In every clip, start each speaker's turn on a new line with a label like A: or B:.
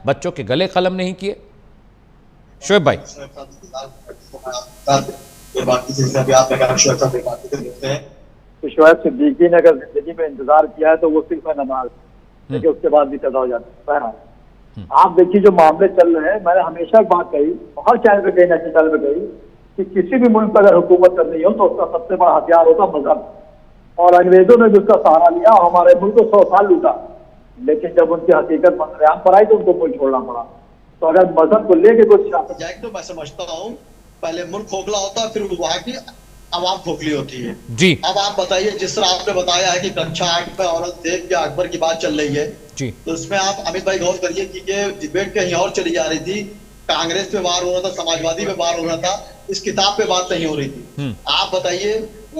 A: बच्चों के गले कलम नहीं किए? शोएब भाई,
B: तो शोएब सिद्दीकी ने अगर जिंदगी में इंतजार किया है तो वो सिर्फ है नमाज, लेकिन उसके बाद भी सजा हो जाता है। आप देखिए जो मामले चल रहे हैं, मैंने हमेशा एक बात कही, हर चैनल पे कही, नेशनल चैनल पे कही कि किसी भी मुल्क पर अगर हुकूमत करनी हो तो उसका सबसे बड़ा हथियार होता मजहब। और अंग्रेजों ने भी उसका सहारा लिया और हमारे मुल्क को 100 साल लूटा, लेकिन जब उनकी हकीकत मंजरेआम पर आई तो उनको मुल्क छोड़ना पड़ा। तो अगर मजहब को लेके कुछ
C: तो मैं समझता हूँ पहले मुल्क खोखला होता है, फिर वहां की आवाम खोखली होती है
A: जी।
C: अब आप बताइए, जिस तरह आपने बताया है कि कक्षा 8 में औरंगजेब या अकबर की बात चल रही है
A: जी,
C: तो इसमें आप अमित भाई गौर करिए कि ये डिबेट कहीं और चली जा रही थी। कांग्रेस पे वार हो रहा था, समाजवादी पे वार हो रहा था, इस किताब पे बात नहीं हो रही थी। आप बताइए,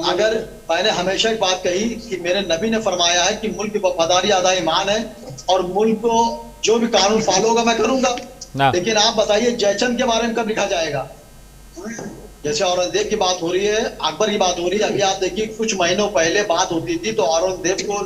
C: अगर मैंने हमेशा एक बात कही कि मेरे नबी ने फरमाया है कि मुल्क की वफादारी आधा ईमान है और मुल्क को जो भी कानून फॉलो होगा मैं करूंगा, लेकिन आप बताइए जयचंद के बारे में कब लिखा जाएगा? जैसे औरंगजेब की बात हो रही है, अकबर की बात हो रही है, अभी आप देखिए कुछ महीनों पहले बात होती थी तो औरंगजेब को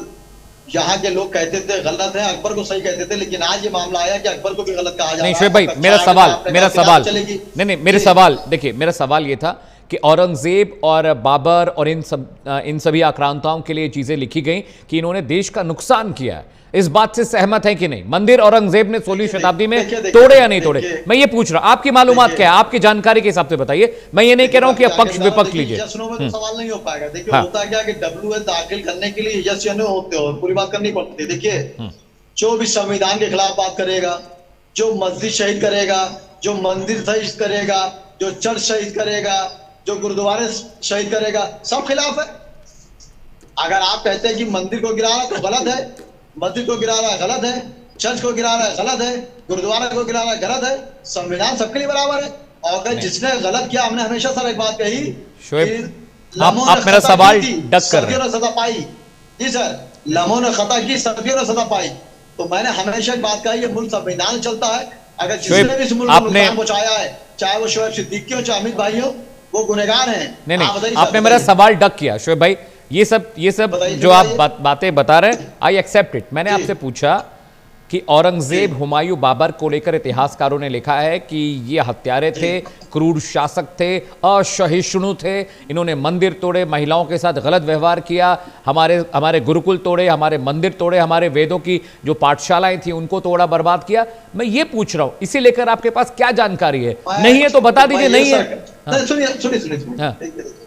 C: यहाँ के लोग कहते थे गलत है, अकबर को सही कहते थे, लेकिन आज ये मामला आया कि अकबर को भी गलत कहा जा रहा है।
A: नहीं शोएब भाई, मेरा सवाल देखिए, मेरा सवाल ये था कि औरंगजेब और बाबर और इन सभी आक्रांताओं के लिए चीजें लिखी गई कि इन्होंने देश का नुकसान किया है, इस बात से सहमत है कि नहीं? मंदिर औरंगजेब ने 16वीं शताब्दी में तोड़े या नहीं तोड़े, मैं ये पूछ रहा हूं, आपकी मालूमात क्या है, आपकी जानकारी के हिसाब से बताइए। मैं ये नहीं कह रहा हूं कि आप पक्ष विपक्ष लीजिए।
C: सवाल नहीं हो पाएगा। देखिए होता क्या कि WS दाखिल करने के लिए यस या नो होते हो, पूरी बात करनी पड़ती है। देखिए जो भी संविधान के खिलाफ बात करेगा, जो मस्जिद शहीद करेगा, जो मंदिर शहीद करेगा, जो चर्च शहीद करेगा, जो गुरुद्वारे शहीद करेगा, सब खिलाफ है। अगर आप कहते हैं कि मंदिर को गिरा रहा है तो गलत है, मस्जिद को गिरा रहा है गलत है, चर्च को गिरा रहा है गलत है, गुरुद्वारा को गिरा रहा है गलत है। संविधान सबके लिए बराबर है। और अगर जिसने गलत किया, हमने हमेशा सर एक बात कही,
A: आप मेरा सवाल डक कर रहे हैं।
C: सजा पाई जी सर, लम्हों ने खता की, सदियों ने सजा पाई। तो मैंने हमेशा एक बात कही, ये मुल्क संविधान चलता है। अगर जिसने भी इस मुल्क को नुकसान पहुंचाया है, चाहे वो शोएब सिद्दीकी हो चाहे अमित भाई हो, वो गुनहगार हैं।
A: नहीं, आपने मेरा सवाल डक किया शोएब भाई। ये सब जो आप बातें बता रहे हैं, आई एक्सेप्ट इट। मैंने आपसे पूछा कि औरंगजेब, हुमायूं, बाबर को लेकर इतिहासकारों ने लिखा है कि ये हत्यारे थे, क्रूर शासक थे, असहिष्णु थे, इन्होंने मंदिर तोड़े, महिलाओं के साथ गलत व्यवहार किया, हमारे गुरुकुल तोड़े, हमारे मंदिर तोड़े, हमारे वेदों की जो पाठशालाएं थी उनको तोड़ा, बर्बाद किया। मैं ये पूछ रहा हूं, इसे लेकर आपके पास क्या जानकारी है? नहीं है तो बता दीजिए। नहीं है,
C: सुनिए,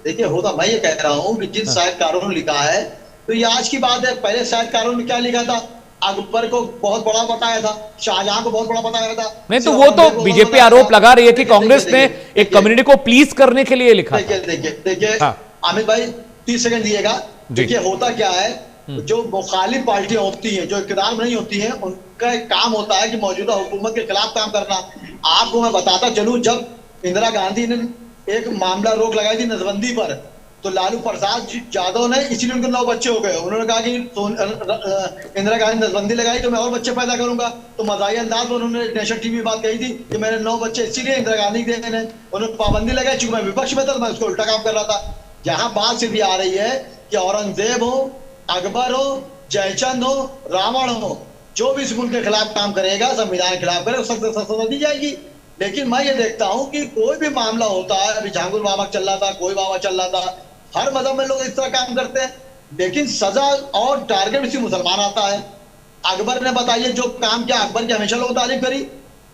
C: देखिए होता, मैं ये कह रहा हूँ कि जिन साहित्यकारों ने लिखा है, तो ये आज की बात है। पहले साहित्यकारों ने क्या लिखा था? अकबर को बहुत बड़ा बताया था, शाहजहां को बहुत बड़ा बताया था।
A: नहीं तो वो तो बीजेपी आरोप लगा रही है कि कांग्रेस ने एक कम्युनिटी को प्लीज करने के लिए लिखा।
C: देखिए अमित भाई 30 सेकंड दिएगा। देखिए होता क्या है, जो मुखालिफ पार्टियां होती हैं, जो इक़्तिदार में नहीं होती हैं, उनका एक काम होता है कि मौजूदा हुकूमत के खिलाफ काम करना। आपको मैं बताता चलूं, जब इंदिरा गांधी ने एक मामला रोक लगाई थी नसबंदी पर, तो लालू प्रसाद यादव ने, इसलिए उनके 9 बच्चे हो गए। उन्होंने कहा कि इंदिरा गांधी नसबंदी लगाई तो मैं और बच्चे पैदा करूंगा। तो मजाही अंदाज में उन्होंने नेशनल टीवी में बात कही थी कि मेरे 9 बच्चे इसीलिए इंदिरा गांधी के ने। उन्होंने पाबंदी लगाई, चूंकि मैं विपक्ष में था तो मैं उसको उल्टा काम कर रहा था। यहाँ बात सीधी आ रही है कि औरंगजेब हो, अकबर हो, जयचंद हो, रावण हो, जो भी इस मुल्क के खिलाफ काम करेगा, संविधान के खिलाफ करेगा, उसको सजा दी जाएगी। लेकिन मैं ये देखता हूँ कि कोई भी मामला होता है, अभी झांगुर बाबा चल रहा था, कोई बाबा चल रहा था, हर मजहब में लोग इस तरह काम करते हैं, लेकिन सजा और टारगेट इसी मुसलमान आता है। अकबर ने बताइए जो काम किया, अकबर की हमेशा लोग तारीफ करी,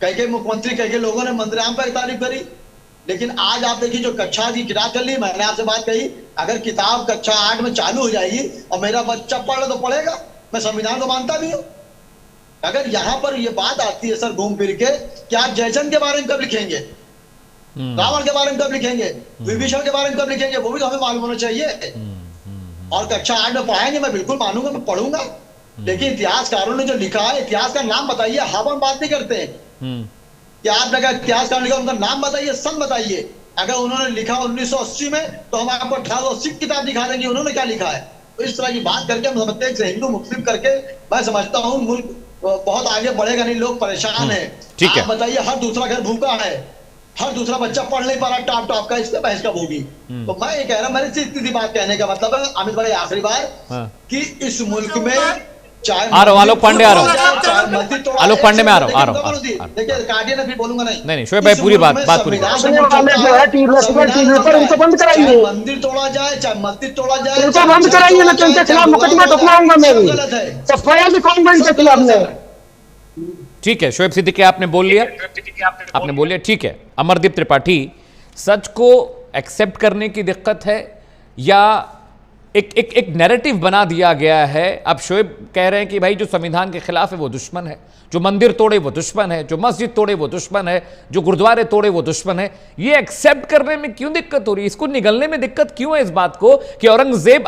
C: कई मुख्यमंत्री कई लोगों ने मंदिराम पर तारीफ करी। लेकिन आज आप देखिए जो कक्षा की किताब चल रही, मैंने आपसे बात कही, अगर किताब कक्षा 8 में चालू हो जाएगी और मेरा बच्चा पढ़ तो पढ़ेगा, मैं संविधान को मानता भी हूँ। अगर यहाँ पर ये बात आती है सर घूम फिर के कि आप जयचंद के बारे में कब लिखेंगे, रावण के बारे में कब लिखेंगे, विभीषण के बारे में कब लिखेंगे, वो भी तो हमें मालूम होना चाहिए। और कक्षा 8 में पढ़ाएंगे, मैं बिल्कुल मानूंगा, मैं पढ़ूंगा। लेकिन इतिहासकारों ने जो लिखा है, इतिहास का नाम बताइए। हम बात नहीं करते हैं कि आपने अगर इतिहासकार लिखा, उनका नाम बताइए, सन बताइए। अगर उन्होंने लिखा 1980 में, तो हम आपको 1880 किताब दिखा देंगे उन्होंने क्या लिखा है। तो इस तरह की बात करके हम समझते हैं हिंदू मुस्लिम करके, मैं समझता हूँ मुल्क बहुत आगे बढ़ेगा नहीं, लोग परेशान है।
A: ठीक है,
C: आप बताइए, हर दूसरा घर भूखा है, हर दूसरा बच्चा पढ़ नहीं पा रहा टॉप का, इससे बहस कब होगी? तो मैं ये कह रहा हूं, मेरी इतनी सी बात कहने का मतलब है अमित भाई, आखिरी बार कि इस मुल्क में चाहे
A: आ रहा हूं, आलोक पांडे आ रहा हूं,
C: चाहे मस्जिद तोड़ा
A: आलोक
C: जाए,
A: पांडे में आ रहा हूं,
C: देखिए,
A: आ रहा हूं,
C: देखिए,
A: आ रहा हूं।
C: देखिए काटिए ना, फिर बोलूंगा नहीं।
A: नहीं, शोएब भाई,
C: इस
A: पूरी
C: मुल्क
A: बात
C: में
A: पूरी
C: संविधान
A: करो।
C: से मुल्क
D: वाले
C: चलता
D: जो है
C: है,
D: टीवी
C: संविधान
D: पर उनको बंद
C: चाहे
D: कराइए,
C: मंदिर तोड़ा जाए, चाहे मस्जिद तोड़ा जाए,
D: उनको
C: चाहे
D: बंद
C: चर्च
D: कराइए
C: तोड़ा
D: ना, तो उनके
C: जाए,
D: खिलाफ
C: चाहे
D: मुकदमा
C: गुरुद्वारा
D: ठोकवाऊंगा मैं
C: सब
D: भी,
C: गलत है,
D: एफआईआर लिखवाऊंगा इनके
C: सब
D: खिलाफ
C: गलत
D: में।
C: है।
A: ठीक है शोएब सिद्दीकी, आपने बोल लिया, आपने बोल लिया, ठीक है। अमरदीप त्रिपाठी, सच को एक्सेप्ट करने की दिक्कत है या एक नैरेटिव बना दिया गया है? अब शोएब कह रहे हैं कि भाई जो संविधान के खिलाफ है वो दुश्मन है, जो मंदिर तोड़े वो दुश्मन है, जो मस्जिद तोड़े वो दुश्मन है, जो गुरुद्वारे तोड़े वो दुश्मन है। ये एक्सेप्ट करने में क्यों दिक्कत हो रही है? इसको निगलने में दिक्कत क्यों है इस बात को कि औरंगजेब